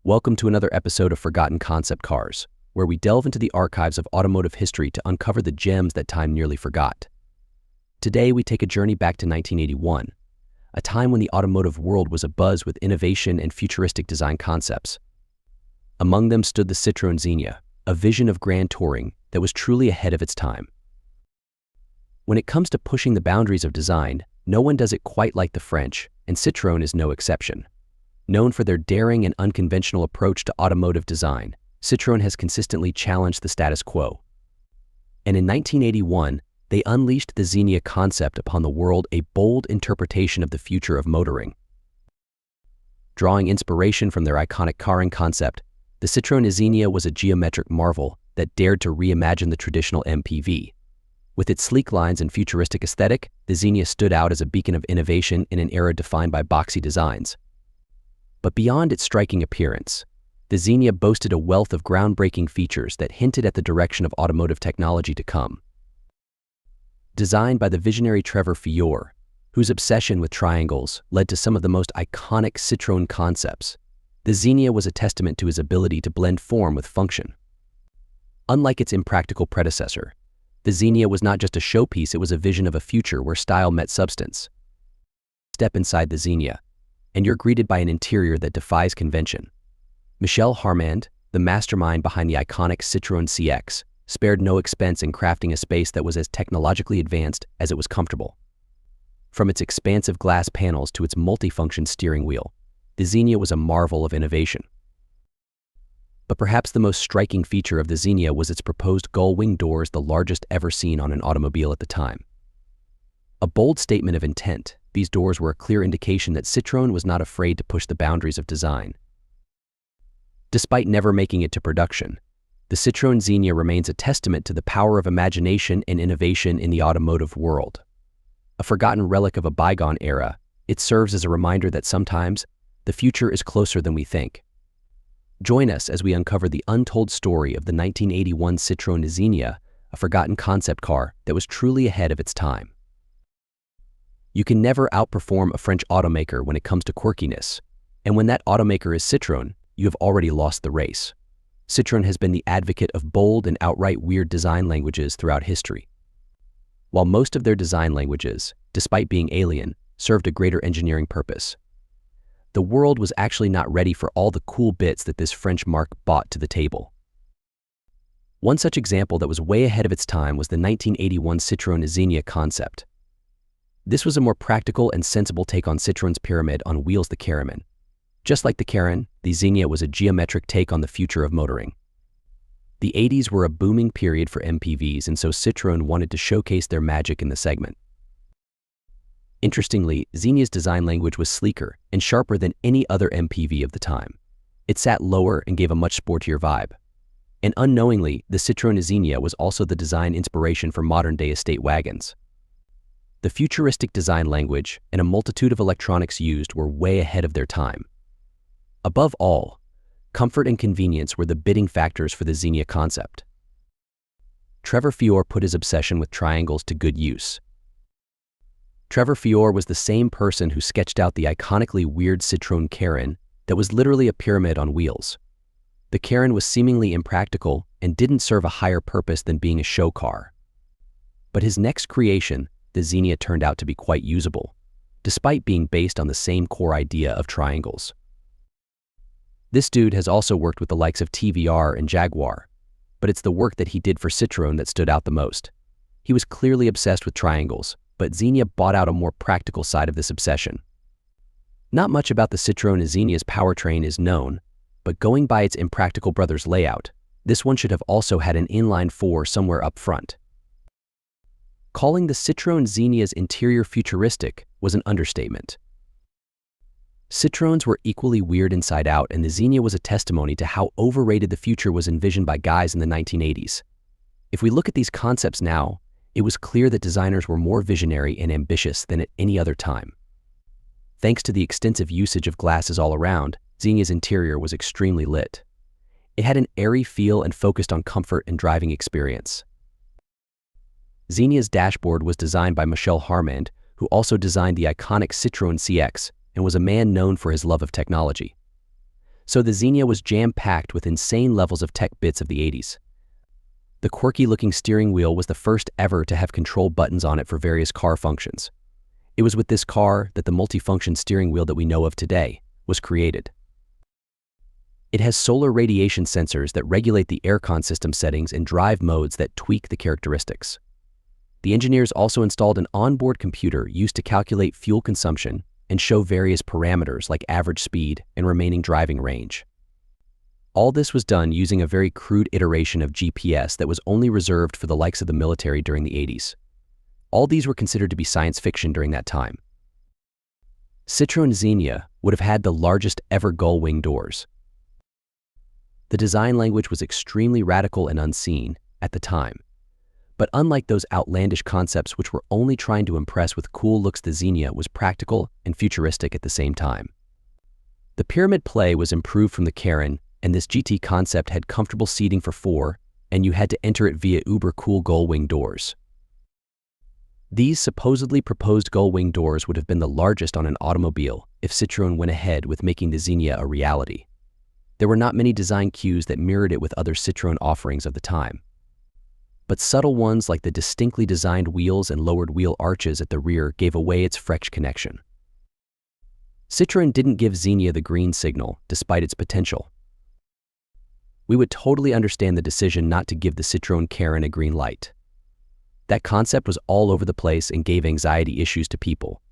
Welcome to another episode of Forgotten Concept Cars, where we delve into the archives of automotive history to uncover the gems that time nearly forgot. Today, we take a journey back to 1981, a time when the automotive world was abuzz with innovation and futuristic design concepts. Among them stood the Citroën Xenia, a vision of grand touring that was truly ahead of its time. When it comes to pushing the boundaries of design, no one does it quite like the French, and Citroën is no exception. Known for their daring and unconventional approach to automotive design, Citroën has consistently challenged the status quo. And in 1981, they unleashed the Xenia concept upon the world, a bold interpretation of the future of motoring. Drawing inspiration from their iconic carring concept, the Citroën Xenia was a geometric marvel that dared to reimagine the traditional MPV. With its sleek lines and futuristic aesthetic, the Xenia stood out as a beacon of innovation in an era defined by boxy designs. But beyond its striking appearance, the Xenia boasted a wealth of groundbreaking features that hinted at the direction of automotive technology to come. Designed by the visionary Trevor Fior, whose obsession with triangles led to some of the most iconic Citroën concepts, the Xenia was a testament to his ability to blend form with function. Unlike its impractical predecessor, the Xenia was not just a showpiece, it was a vision of a future where style met substance. Step inside the Xenia, and you're greeted by an interior that defies convention. Michel Harmand, the mastermind behind the iconic Citroën CX, spared no expense in crafting a space that was as technologically advanced as it was comfortable. From its expansive glass panels to its multifunction steering wheel, the Xenia was a marvel of innovation. But perhaps the most striking feature of the Xenia was its proposed gull-wing doors, the largest ever seen on an automobile at the time. A bold statement of intent, these doors were a clear indication that Citroën was not afraid to push the boundaries of design. Despite never making it to production, the Citroën Xenia remains a testament to the power of imagination and innovation in the automotive world. A forgotten relic of a bygone era, it serves as a reminder that sometimes the future is closer than we think. Join us as we uncover the untold story of the 1981 Citroën Xenia, a forgotten concept car that was truly ahead of its time. You can never outperform a French automaker when it comes to quirkiness, and when that automaker is Citroën, you have already lost the race. Citroën has been the advocate of bold and outright weird design languages throughout history. While most of their design languages, despite being alien, served a greater engineering purpose, the world was actually not ready for all the cool bits that this French marque brought to the table. One such example that was way ahead of its time was the 1981 Citroën Xenia concept. This was a more practical and sensible take on Citroën's pyramid on wheels, the Caraman. Just like the Caravan, the Xenia was a geometric take on the future of motoring. The 80s were a booming period for MPVs, and so Citroën wanted to showcase their magic in the segment. Interestingly, Xenia's design language was sleeker and sharper than any other MPV of the time. It sat lower and gave a much sportier vibe. And unknowingly, the Citroën Xenia was also the design inspiration for modern-day estate wagons. The futuristic design language and a multitude of electronics used were way ahead of their time. Above all, comfort and convenience were the bidding factors for the Xenia concept. Trevor Fior put his obsession with triangles to good use. Trevor Fior was the same person who sketched out the iconically weird Citroën Caravan that was literally a pyramid on wheels. The Caravan was seemingly impractical and didn't serve a higher purpose than being a show car. But his next creation, the Xenia, turned out to be quite usable, despite being based on the same core idea of triangles. This dude has also worked with the likes of TVR and Jaguar, but it's the work that he did for Citroën that stood out the most. He was clearly obsessed with triangles, but Xenia brought out a more practical side of this obsession. Not much about the Citroën Xenia's powertrain is known, but going by its impractical brother's layout, this one should have also had an inline-4 somewhere up front. Calling the Citroën Xenia's interior futuristic was an understatement. Citroëns were equally weird inside out, and the Xenia was a testimony to how overrated the future was envisioned by guys in the 1980s. If we look at these concepts now, it was clear that designers were more visionary and ambitious than at any other time. Thanks to the extensive usage of glasses all around, Xenia's interior was extremely lit. It had an airy feel and focused on comfort and driving experience. Xenia's dashboard was designed by Michel Harmand, who also designed the iconic Citroën CX and was a man known for his love of technology. So the Xenia was jam-packed with insane levels of tech bits of the 80s. The quirky-looking steering wheel was the first ever to have control buttons on it for various car functions. It was with this car that the multifunction steering wheel that we know of today was created. It has solar radiation sensors that regulate the aircon system settings and drive modes that tweak the characteristics. The engineers also installed an onboard computer used to calculate fuel consumption and show various parameters like average speed and remaining driving range. All this was done using a very crude iteration of GPS that was only reserved for the likes of the military during the 80s. All these were considered to be science fiction during that time. Citroën Xenia would have had the largest ever gull-wing doors. The design language was extremely radical and unseen at the time. But unlike those outlandish concepts which were only trying to impress with cool looks, the Xenia was practical and futuristic at the same time. The pyramid play was improved from the Karin, and this GT concept had comfortable seating for four, and you had to enter it via uber cool gull-wing doors. These supposedly proposed gull-wing doors would have been the largest on an automobile if Citroën went ahead with making the Xenia a reality. There were not many design cues that mirrored it with other Citroën offerings of the time. But subtle ones like the distinctly designed wheels and lowered wheel arches at the rear gave away its fresh connection. Citroën didn't give Xenia the green signal, despite its potential. We would totally understand the decision not to give the Citroën Karin a green light. That concept was all over the place and gave anxiety issues to people.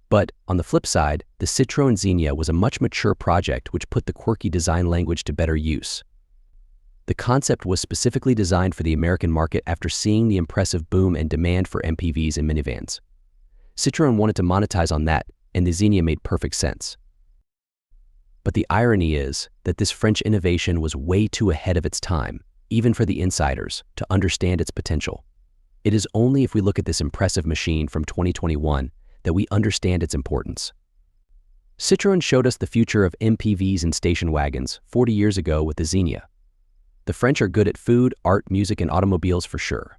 But, on the flip side, the Citroën Xenia was a much mature project which put the quirky design language to better use. The concept was specifically designed for the American market after seeing the impressive boom and demand for MPVs and minivans. Citroën wanted to monetize on that, and the Xenia made perfect sense. But the irony is that this French innovation was way too ahead of its time, even for the insiders, to understand its potential. It is only if we look at this impressive machine from 2021 that we understand its importance. Citroën showed us the future of MPVs and station wagons 40 years ago with the Xenia. The French are good at food, art, music, and automobiles for sure.